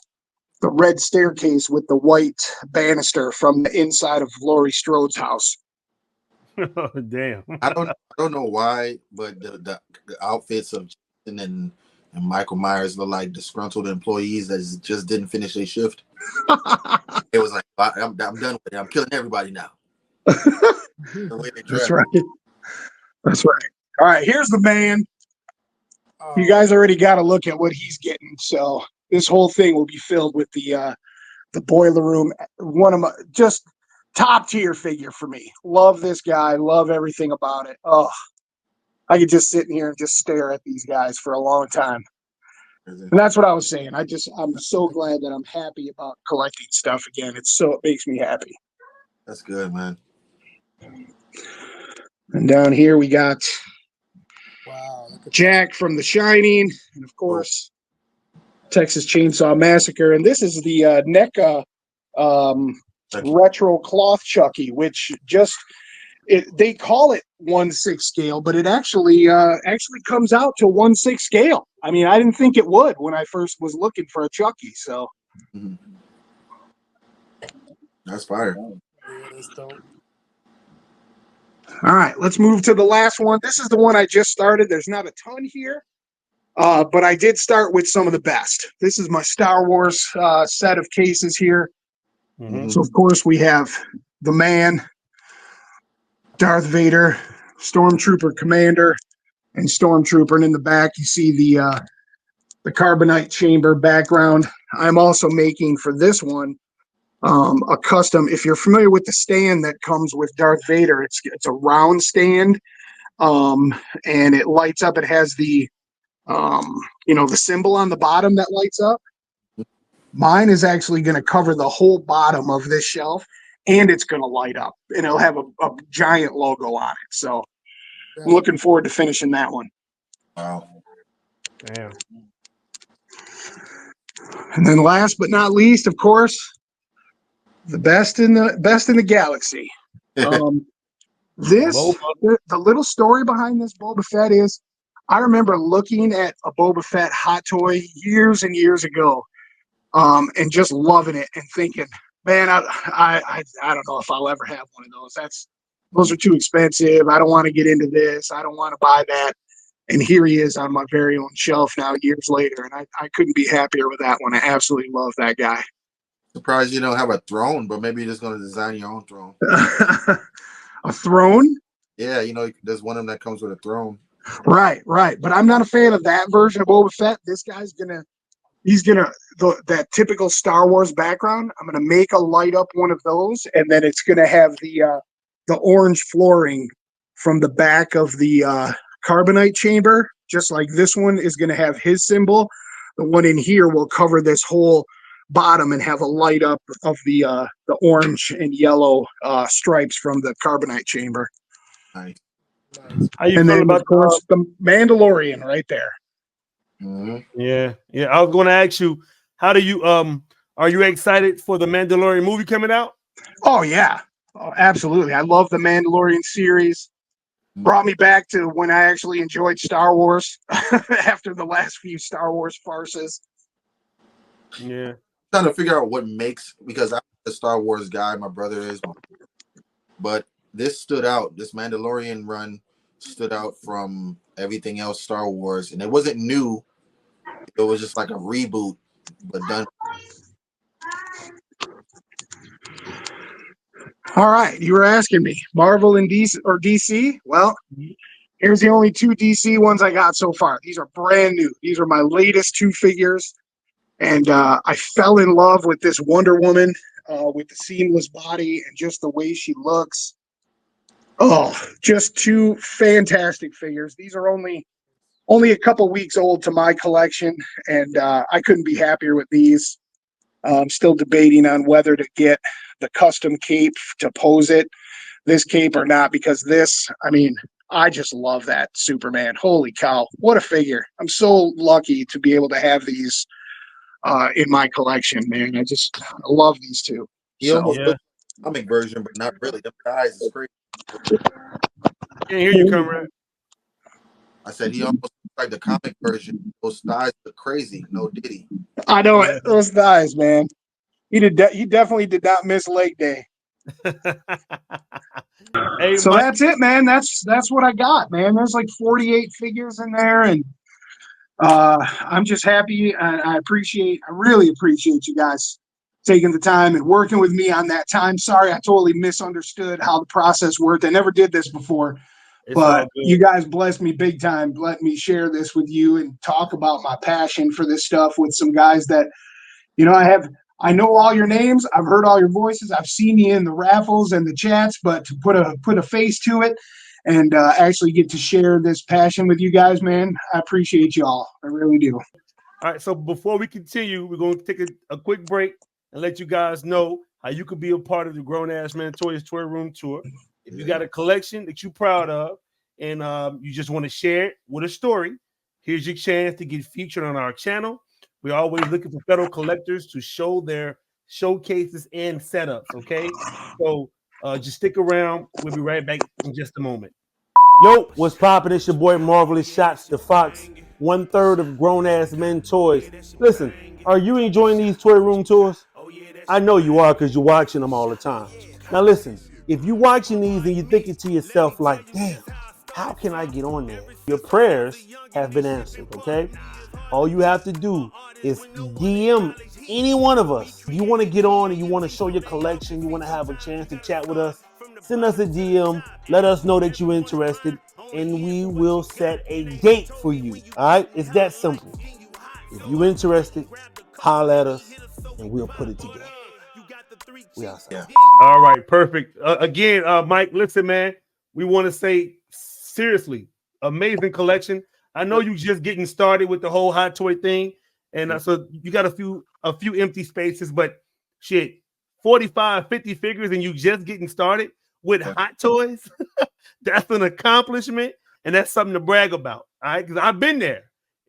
red staircase with the white banister from the inside of Laurie Strode's house. Oh, damn. I don't know why, but the outfits of Jason and Michael Myers look like disgruntled employees that just didn't finish their shift. It was like, I'm done with it. I'm killing everybody now. That's right. That's right. All right, here's the man. You guys already got a look at what he's getting, so this whole thing will be filled with the boiler room. One of my just top tier figure for me. Love this guy. Love everything about it. Oh, I could just sit in here and just stare at these guys for a long time. And that's what I was saying. I'm so glad that I'm happy about collecting stuff again. It makes me happy. That's good, man. And down here we got Jack from The Shining, and of course Texas Chainsaw Massacre. And this is the NECA retro cloth Chucky, which they call it 1/6 scale, but it actually comes out to 1/6 scale. I mean, I didn't think it would when I first was looking for a Chucky. So that's fire. All right, let's move to the last one. This is the one I just started. There's not a ton here, but I did start with some of the best. This is my Star Wars set of cases here. So, of course, we have the Man, Darth Vader, Stormtrooper Commander, and Stormtrooper. And in the back, you see the carbonite chamber background. I'm also making for this one a custom. If you're familiar with the stand that comes with Darth Vader, it's a round stand, and it lights up. It has the the symbol on the bottom that lights up. Mine is actually going to cover the whole bottom of this shelf, and it's going to light up, and it'll have a giant logo on it. So I'm looking forward to finishing that one. Wow. Damn. And then last but not least, of course, the best in the galaxy. The little story behind this Boba Fett is, I remember looking at a Boba Fett hot toy years and years ago, and just loving it and thinking, man, I don't know if I'll ever have one of those. Those are too expensive. I don't want to get into this. I don't want to buy that. And here he is on my very own shelf now, years later, and I couldn't be happier with that one. I absolutely love that guy. Surprised you don't have a throne, but maybe you're just going to design your own throne. A throne? Yeah, there's one of them that comes with a throne. Right. But I'm not a fan of that version of Boba Fett. This guy's that typical Star Wars background. I'm gonna make a light up one of those, and then it's gonna have the orange flooring from the back of the carbonite chamber, just like this one is gonna have his symbol. The one in here will cover this whole bottom and have a light up of the orange and yellow stripes from the carbonite chamber. Nice. How you feel about, of course, the Mandalorian right there? Mm-hmm. Yeah. I was going to ask you, how do you are you excited for the Mandalorian movie coming out? Oh yeah, absolutely. I love the Mandalorian series. Brought me back to when I actually enjoyed Star Wars after the last few Star Wars farces. Yeah. Trying to figure out what makes, because I'm a Star Wars guy, my brother is, but this stood out. This Mandalorian run stood out from everything else Star Wars, and it wasn't new. It was just like a reboot, but done. All right, you were asking me Marvel and DC. Well, here's the only two DC ones I got so far. These are brand new. These are my latest two figures, and I fell in love with this Wonder Woman with the seamless body and just the way she looks. Oh, just two fantastic figures. These are only a couple weeks old to my collection, and I couldn't be happier with these. I'm still debating on whether to get the custom cape to pose this cape or not, because I just love that Superman. Holy cow, what a figure. I'm so lucky to be able to have these in my collection, man. I love these two. He almost looks like a comic version, but not really. The eyes is crazy. Can't hear you, Conrad. I said he almost looks like the comic version. Those thighs are crazy. No Diddy. I know it. Those thighs, man. He definitely did not miss leg day. Hey, so that's it, man. That's what I got, man. There's like 48 figures in there, and I'm just happy, and I really appreciate you guys taking the time and working with me on that time. Sorry, I totally misunderstood how the process worked. I never did this before. But you guys blessed me big time. Let me share this with you and talk about my passion for this stuff with some guys that, I know all your names. I've heard all your voices. I've seen you in the raffles and the chats, but to put a face to it and actually get to share this passion with you guys, man, I appreciate you all. I really do. All right. So before we continue, we're going to take a quick break and let you guys know how you could be a part of the GrownAssMenToyz Toy Room Tour. If you got a collection that you're proud of and you just want to share it with a story, here's your chance to get featured on our channel. We're always looking for fellow collectors to show their showcases and setups, okay? So just stick around. We'll be right back in just a moment. Yo, what's poppin'? It's your boy Marvelous Shots, the Fox, 1/3 of GrownAssMenToyz. Listen, are you enjoying these toy room tours? I know you are, because you're watching them all the time. Now listen, if you're watching these and you're thinking to yourself like, damn, how can I get on there? Your prayers have been answered, okay? All you have to do is DM any one of us. If you want to get on and you want to show your collection, you want to have a chance to chat with us, send us a DM, let us know that you're interested, and we will set a date for you, all right? It's that simple. If you're interested, holler at us, and we'll put it together. We outside. Yeah. All right, perfect. Again, Mike, listen, man, we want to say seriously, amazing collection. I know you just getting started with the whole hot toy thing, and so you got a few empty spaces, but shit, 45, 50 figures, and you just getting started with hot toys. That's an accomplishment, and that's something to brag about. All right, because I've been there.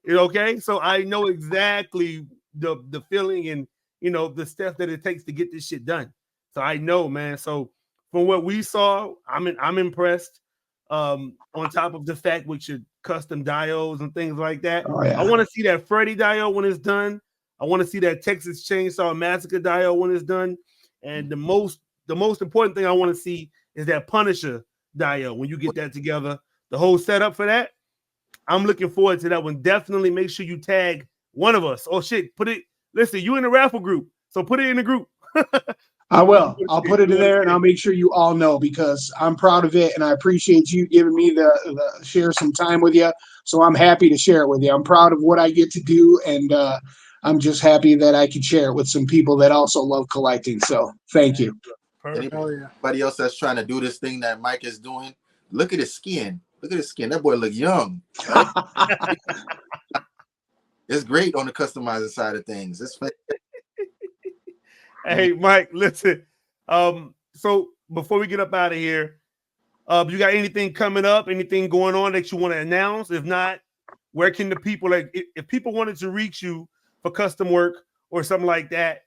Okay, so I know exactly the feeling and the steps that it takes to get this shit done. So I know, man. So from what we saw, I'm impressed. On top of the fact with your custom diodes and things like that. Oh, yeah. I want to see that Freddy diode when it's done. I want to see that Texas Chainsaw Massacre diode when it's done. And the most important thing I want to see is that Punisher diode when you get that together. The whole setup for that, I'm looking forward to that one. Definitely make sure you tag one of us. Oh shit, listen, you in the raffle group, so put it in the group. I will. I'll put it in there, and I'll make sure you all know, because I'm proud of it, and I appreciate you giving me the share some time with you. So I'm happy to share it with you. I'm proud of what I get to do, and I'm just happy that I can share it with some people that also love collecting. So thank you. Anybody else that's trying to do this thing that Mike is doing, look at his skin. Look at his skin. That boy look young. Right? It's great on the customizing side of things. It's Hey, Mike, listen. So before we get up out of here, you got anything coming up? Anything going on that you want to announce? If not, where can the people, if people wanted to reach you for custom work or something like that,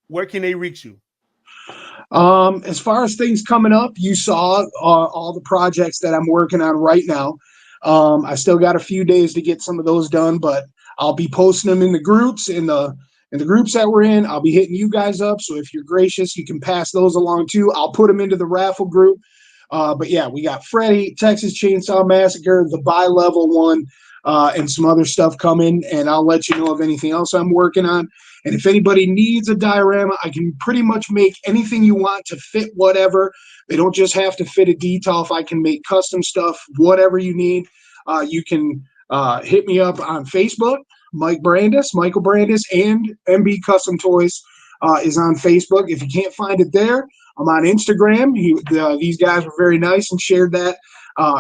where can they reach you? As far as things coming up, you saw all the projects that I'm working on right now. I still got a few days to get some of those done, but I'll be posting them in the groups, in the groups that we're in. I'll be hitting you guys up. So if you're gracious, you can pass those along too. I'll put them into the raffle group. But yeah, we got Freddy, Texas Chainsaw Massacre, the bi-level one, and some other stuff coming. And I'll let you know of anything else I'm working on. And if anybody needs a diorama, I can pretty much make anything you want to fit whatever. They don't just have to fit a detail. If I can make custom stuff, whatever you need, you can hit me up on Facebook. Michael Brandis, and MBCustomToys is on Facebook. If you can't find it there, I'm on Instagram. These guys were very nice and shared that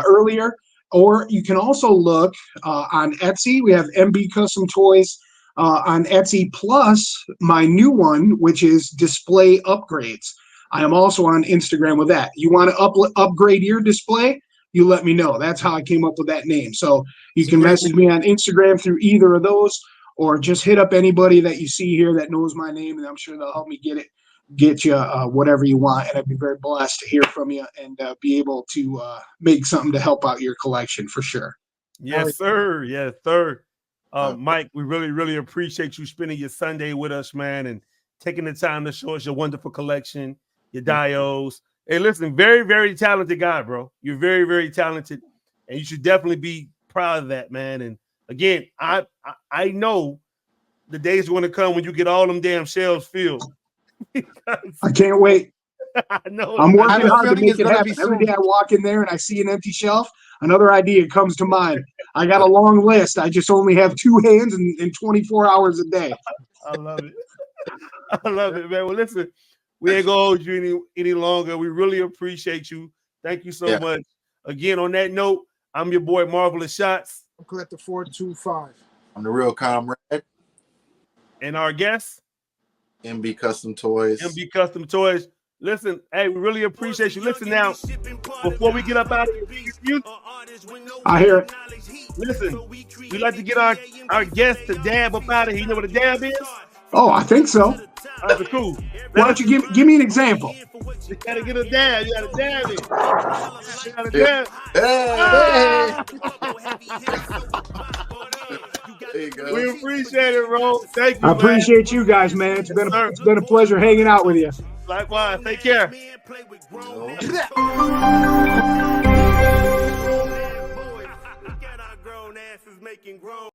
earlier. Or you can also look on Etsy. We have MBCustomToys on Etsy, plus my new one, which is Display Upgrades. I am also on Instagram with that. You want to upgrade your display? You let me know. That's how I came up with that name. So you can message me on Instagram through either of those, or just hit up anybody that you see here that knows my name, and I'm sure they'll help me get you whatever you want. And I'd be very blessed to hear from you and be able to make something to help out your collection for sure. Yes, sir. Yes, sir. Mike, we really, really appreciate you spending your Sunday with us, man, and taking the time to show us your wonderful collection, your diodes. Hey, listen, very, very talented guy, bro. You're very, very talented, and you should definitely be proud of that, man. And again, I know the days are going to come when you get all them damn shelves filled. I can't wait. I know. I'm working hard to make it happen. Every day I walk in there and I see an empty shelf, another idea comes to mind. I got a long list. I just only have 2 hands and 24 hours a day. I love it. I love it, man. Well, listen, we ain't gonna hold you any longer. We really appreciate you. Thank you so much. Again, on that note, I'm your boy Marvelous Shots. I'm Collector 425. I'm the real comrade. And our guest, MBCustomToys. MBCustomToys. Listen, hey, we really appreciate you. Listen now, before we get up out of here, I hear it. Listen, we like to get our guests to dab up out of here. You know what a dab is? Oh, I think so. That's cool. Why don't you give me an example? You gotta get a dab. You gotta dab it. You gotta dab. There you go. We appreciate it, bro. Thank you. I appreciate you guys, man. It's been a pleasure hanging out with you. Likewise. Take care. Grown asses making grown.